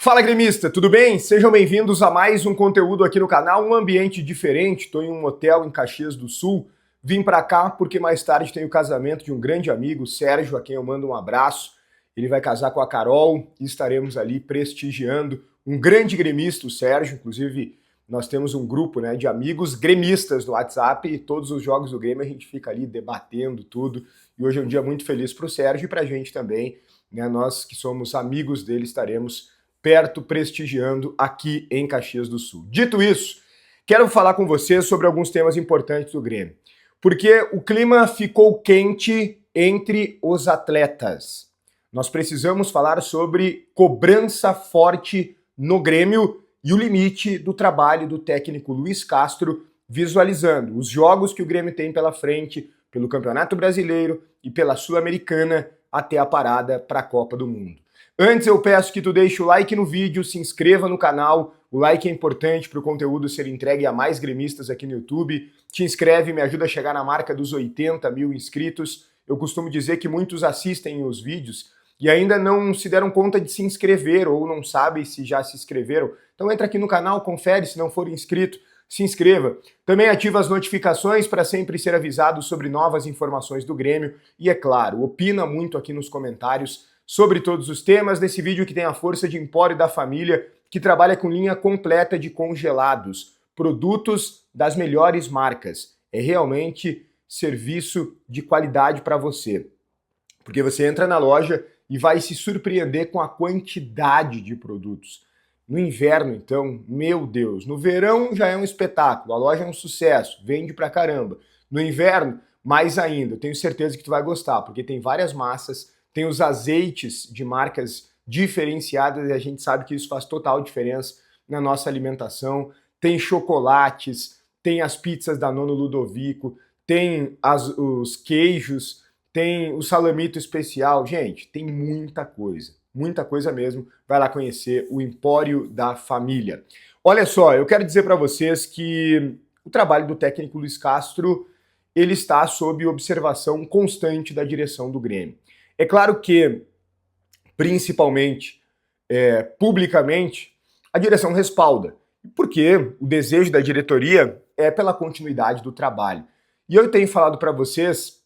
Fala, gremista, tudo bem? Sejam bem-vindos a mais um conteúdo aqui no canal, um ambiente diferente. Estou em um hotel em Caxias do Sul. Vim para cá porque mais tarde tem o casamento de um grande amigo, Sérgio, a quem eu mando um abraço. Ele vai casar com a Carol e estaremos ali prestigiando um grande gremista, o Sérgio. Inclusive, nós temos um grupo, de amigos gremistas no WhatsApp e todos os jogos do Grêmio a gente fica ali debatendo tudo. E hoje é um dia muito feliz para o Sérgio e para a gente também. Nós que somos amigos dele estaremos perto, prestigiando aqui em Caxias do Sul. Dito isso, quero falar com vocês sobre alguns temas importantes do Grêmio, porque o clima ficou quente entre os atletas. Nós precisamos falar sobre cobrança forte no Grêmio e o limite do trabalho do técnico Luiz Castro, visualizando os jogos que o Grêmio tem pela frente, pelo Campeonato Brasileiro e pela Sul-Americana, até a parada para a Copa do Mundo. Antes eu peço que tu deixe o like no vídeo, se inscreva no canal, o like é importante para o conteúdo ser entregue a mais gremistas aqui no YouTube. Te inscreve, me ajuda a chegar na marca dos 80 mil inscritos. Eu costumo dizer que muitos assistem os vídeos e ainda não se deram conta de se inscrever ou não sabem se já se inscreveram. Então entra aqui no canal, confere, se não for inscrito, se inscreva. Também ativa as notificações para sempre ser avisado sobre novas informações do Grêmio e, é claro, opina muito aqui nos comentários sobre todos os temas desse vídeo que tem a força de Empório da Família, que trabalha com linha completa de congelados, produtos das melhores marcas. É realmente serviço de qualidade para você. Porque você entra na loja e vai se surpreender com a quantidade de produtos. No inverno, então, meu Deus, no verão já é um espetáculo, a loja é um sucesso, vende pra caramba. No inverno, mais ainda, eu tenho certeza que tu vai gostar, porque tem várias massas, tem os azeites de marcas diferenciadas e a gente sabe que isso faz total diferença na nossa alimentação. Tem chocolates, tem as pizzas da Nono Ludovico, tem os queijos, tem o salamito especial. Gente, tem muita coisa mesmo. Vai lá conhecer o Empório da Família. Olha só, eu quero dizer para vocês que o trabalho do técnico Luiz Castro, ele está sob observação constante da direção do Grêmio. É claro que, principalmente, publicamente, a direção respalda, porque o desejo da diretoria é pela continuidade do trabalho. E eu tenho falado para vocês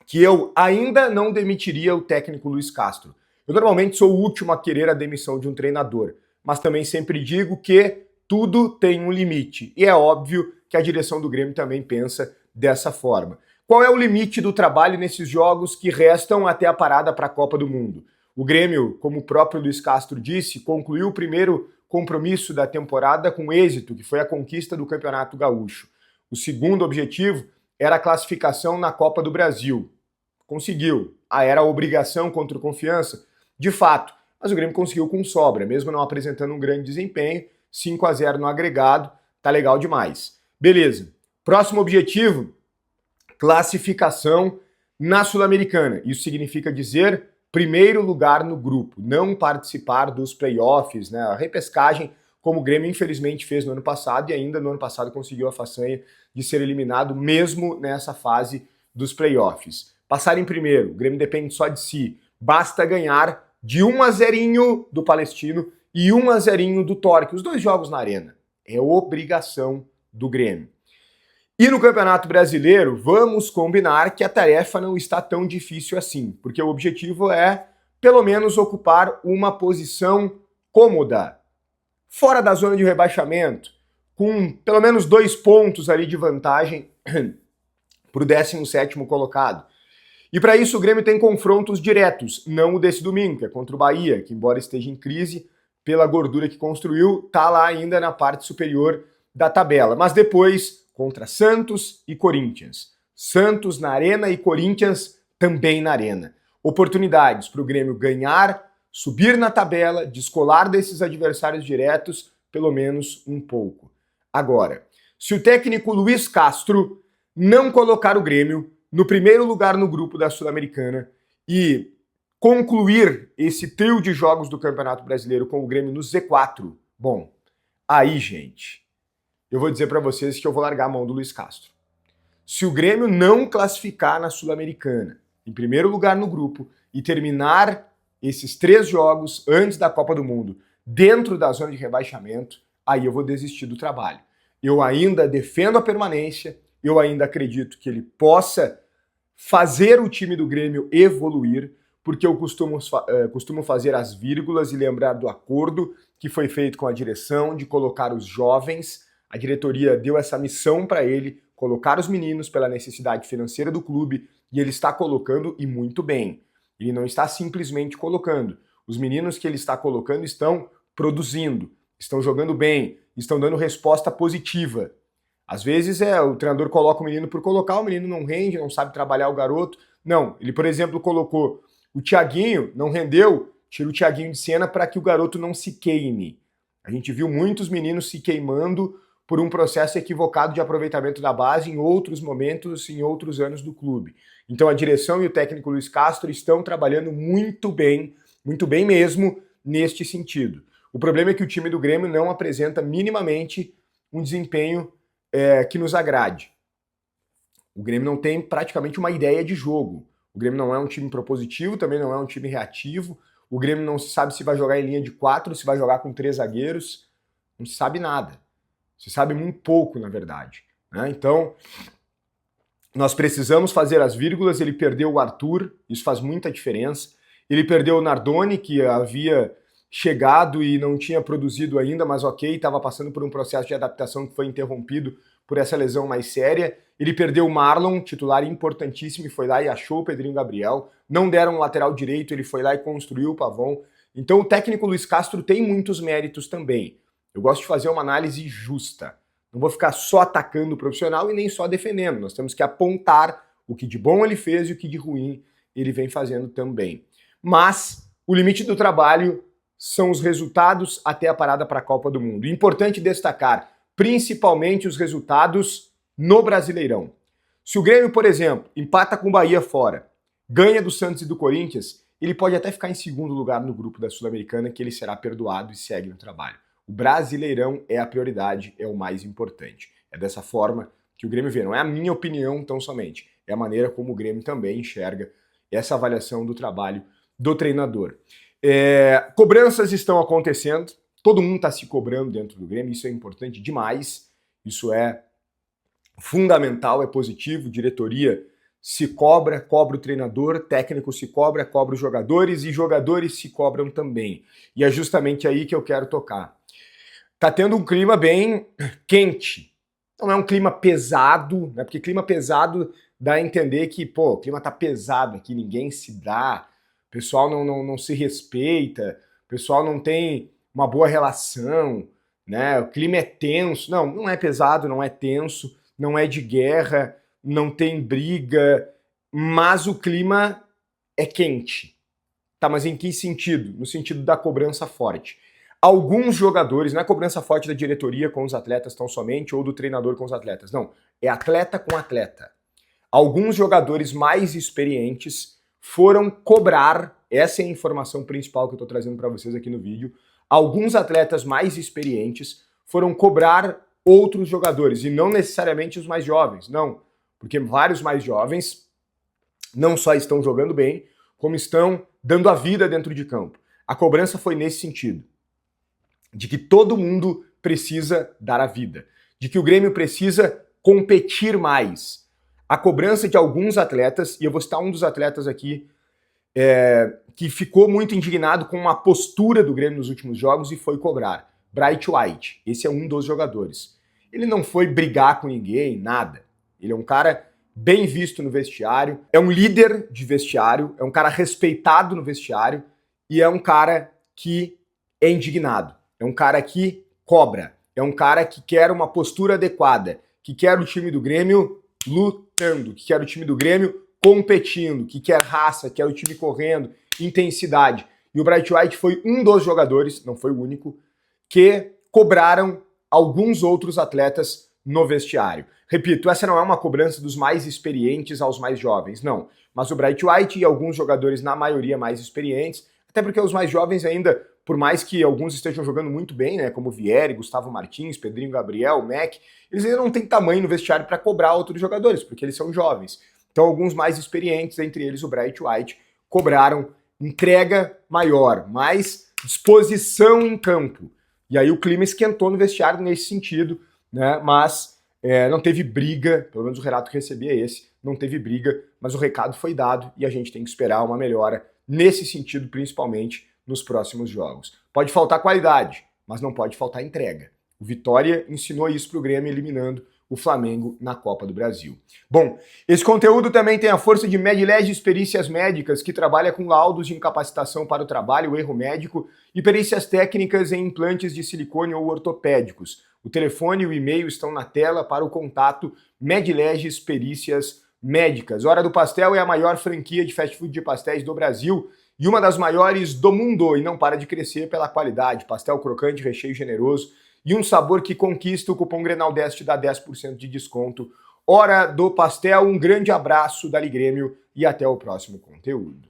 que eu ainda não demitiria o técnico Luiz Castro. Eu normalmente sou o último a querer a demissão de um treinador, mas também sempre digo que tudo tem um limite. E é óbvio que a direção do Grêmio também pensa dessa forma. Qual é o limite do trabalho nesses jogos que restam até a parada para a Copa do Mundo? O Grêmio, como o próprio Luiz Castro disse, concluiu o primeiro compromisso da temporada com êxito, que foi a conquista do Campeonato Gaúcho. O segundo objetivo era a classificação na Copa do Brasil. Conseguiu. Era a obrigação contra o Confiança? De fato, mas o Grêmio conseguiu com sobra, mesmo não apresentando um grande desempenho, 5-0 no agregado, tá legal demais. Beleza. Próximo objetivo, classificação na Sul-Americana. Isso significa dizer primeiro lugar no grupo, não participar dos playoffs, a repescagem, como o Grêmio infelizmente fez no ano passado e ainda no ano passado conseguiu a façanha de ser eliminado mesmo nessa fase dos playoffs. Passar em primeiro, o Grêmio depende só de si, basta ganhar de 1-0 do Palestino e 1-0 do Torque, os dois jogos na Arena. É obrigação do Grêmio. E no Campeonato Brasileiro, vamos combinar que a tarefa não está tão difícil assim, porque o objetivo é, pelo menos, ocupar uma posição cômoda, fora da zona de rebaixamento, com pelo menos 2 pontos ali de vantagem para o 17º colocado. E para isso o Grêmio tem confrontos diretos, não o desse domingo, que é contra o Bahia, que embora esteja em crise, pela gordura que construiu, está lá ainda na parte superior da tabela. Mas depois, contra Santos e Corinthians. Santos na Arena e Corinthians também na Arena. Oportunidades para o Grêmio ganhar, subir na tabela, descolar desses adversários diretos, pelo menos um pouco. Agora, se o técnico Luiz Castro não colocar o Grêmio no primeiro lugar no grupo da Sul-Americana e concluir esse trio de jogos do Campeonato Brasileiro com o Grêmio no Z4, bom, aí, gente, eu vou dizer para vocês que eu vou largar a mão do Luiz Castro. Se o Grêmio não classificar na Sul-Americana, em primeiro lugar no grupo, e terminar esses 3 jogos antes da Copa do Mundo dentro da zona de rebaixamento, aí eu vou desistir do trabalho. Eu ainda defendo a permanência, eu ainda acredito que ele possa fazer o time do Grêmio evoluir, porque eu costumo fazer as vírgulas e lembrar do acordo que foi feito com a direção de colocar os jovens. A diretoria deu essa missão para ele, colocar os meninos pela necessidade financeira do clube, e ele está colocando, e muito bem. Ele não está simplesmente colocando. Os meninos que ele está colocando estão produzindo, estão jogando bem, estão dando resposta positiva. Às vezes o treinador coloca o menino por colocar, o menino não rende, não sabe trabalhar o garoto. Não, ele, por exemplo, colocou o Thiaguinho, não rendeu, tira o Thiaguinho de cena para que o garoto não se queime. A gente viu muitos meninos se queimando por um processo equivocado de aproveitamento da base em outros momentos, em outros anos do clube. Então a direção e o técnico Luiz Castro estão trabalhando muito bem mesmo, neste sentido. O problema é que o time do Grêmio não apresenta minimamente um desempenho que nos agrade. O Grêmio não tem praticamente uma ideia de jogo. O Grêmio não é um time propositivo, também não é um time reativo. O Grêmio não se sabe se vai jogar em linha de 4, se vai jogar com 3 zagueiros. Não se sabe nada. Se sabe muito pouco, na verdade. Né? Então, nós precisamos fazer as vírgulas. Ele perdeu o Arthur, isso faz muita diferença. Ele perdeu o Nardoni, que havia chegado e não tinha produzido ainda, mas ok, estava passando por um processo de adaptação que foi interrompido por essa lesão mais séria. Ele perdeu o Marlon, titular importantíssimo, e foi lá e achou o Pedrinho Gabriel. Não deram um lateral direito, ele foi lá e construiu o Pavon. Então o técnico Luiz Castro tem muitos méritos também. Eu gosto de fazer uma análise justa. Não vou ficar só atacando o profissional e nem só defendendo. Nós temos que apontar o que de bom ele fez e o que de ruim ele vem fazendo também. Mas o limite do trabalho são os resultados até a parada para a Copa do Mundo. Importante destacar, principalmente os resultados no Brasileirão. Se o Grêmio, por exemplo, empata com o Bahia fora, ganha do Santos e do Corinthians, ele pode até ficar em segundo lugar no grupo da Sul-Americana, que ele será perdoado e segue no trabalho. O Brasileirão é a prioridade, é o mais importante. É dessa forma que o Grêmio vê. Não é a minha opinião tão somente, é a maneira como o Grêmio também enxerga essa avaliação do trabalho do treinador. Cobranças estão acontecendo, todo mundo está se cobrando dentro do Grêmio, isso é importante demais, isso é fundamental, é positivo, diretoria se cobra o treinador, técnico se cobra os jogadores e jogadores se cobram também. E é justamente aí que eu quero tocar. Tá tendo um clima bem quente, não é um clima pesado, né? Porque clima pesado dá a entender que, o clima tá pesado aqui, ninguém se dá, o pessoal não se respeita, o pessoal não tem uma boa relação, né? O clima é tenso. Não é pesado, não é tenso, não é de guerra, não tem briga, mas o clima é quente. Tá, mas em que sentido? No sentido da cobrança forte. Alguns jogadores, não é cobrança forte da diretoria com os atletas tão somente, ou do treinador com os atletas, não. É atleta com atleta. Alguns jogadores mais experientes foram cobrar, essa é a informação principal que eu estou trazendo para vocês aqui no vídeo, alguns atletas mais experientes foram cobrar outros jogadores, e não necessariamente os mais jovens, não, porque vários mais jovens não só estão jogando bem, como estão dando a vida dentro de campo. A cobrança foi nesse sentido, de que todo mundo precisa dar a vida, de que o Grêmio precisa competir mais. A cobrança de alguns atletas, e eu vou citar um dos atletas aqui, que ficou muito indignado com a postura do Grêmio nos últimos jogos e foi cobrar. Bright White, esse é um dos jogadores. Ele não foi brigar com ninguém, nada. Ele é um cara bem visto no vestiário, é um líder de vestiário, é um cara respeitado no vestiário e é um cara que é indignado. É um cara que cobra, é um cara que quer uma postura adequada, que quer o time do Grêmio lutando, que quer o time do Grêmio competindo, que quer raça, quer o time correndo, intensidade. E o Bright White foi um dos jogadores, não foi o único, que cobraram alguns outros atletas no vestiário. Repito, essa não é uma cobrança dos mais experientes aos mais jovens, não. Mas o Bright White e alguns jogadores, na maioria, mais experientes, até porque os mais jovens ainda, por mais que alguns estejam jogando muito bem, né, como Vieri, Gustavo Martins, Pedrinho Gabriel, Mac, eles ainda não têm tamanho no vestiário para cobrar outros jogadores, porque eles são jovens. Então alguns mais experientes, entre eles o Bright White, cobraram entrega maior, mais disposição em campo. E aí o clima esquentou no vestiário nesse sentido, né? Mas não teve briga, pelo menos o relato que recebi é esse, não teve briga, mas o recado foi dado e a gente tem que esperar uma melhora nesse sentido, principalmente nos próximos jogos. Pode faltar qualidade, mas não pode faltar entrega. O Vitória ensinou isso para o Grêmio, eliminando o Flamengo na Copa do Brasil. Bom, esse conteúdo também tem a força de Medleges Perícias Médicas, que trabalha com laudos de incapacitação para o trabalho, o erro médico e perícias técnicas em implantes de silicone ou ortopédicos. O telefone e o e-mail estão na tela para o contato Medleges Perícias Médicas. Hora do Pastel é a maior franquia de fast food de pastéis do Brasil e uma das maiores do mundo, e não para de crescer pela qualidade. Pastel crocante, recheio generoso e um sabor que conquista. O cupom Grenal10 te dá 10% de desconto. Hora do Pastel, um grande abraço, Dali Grêmio, e até o próximo conteúdo.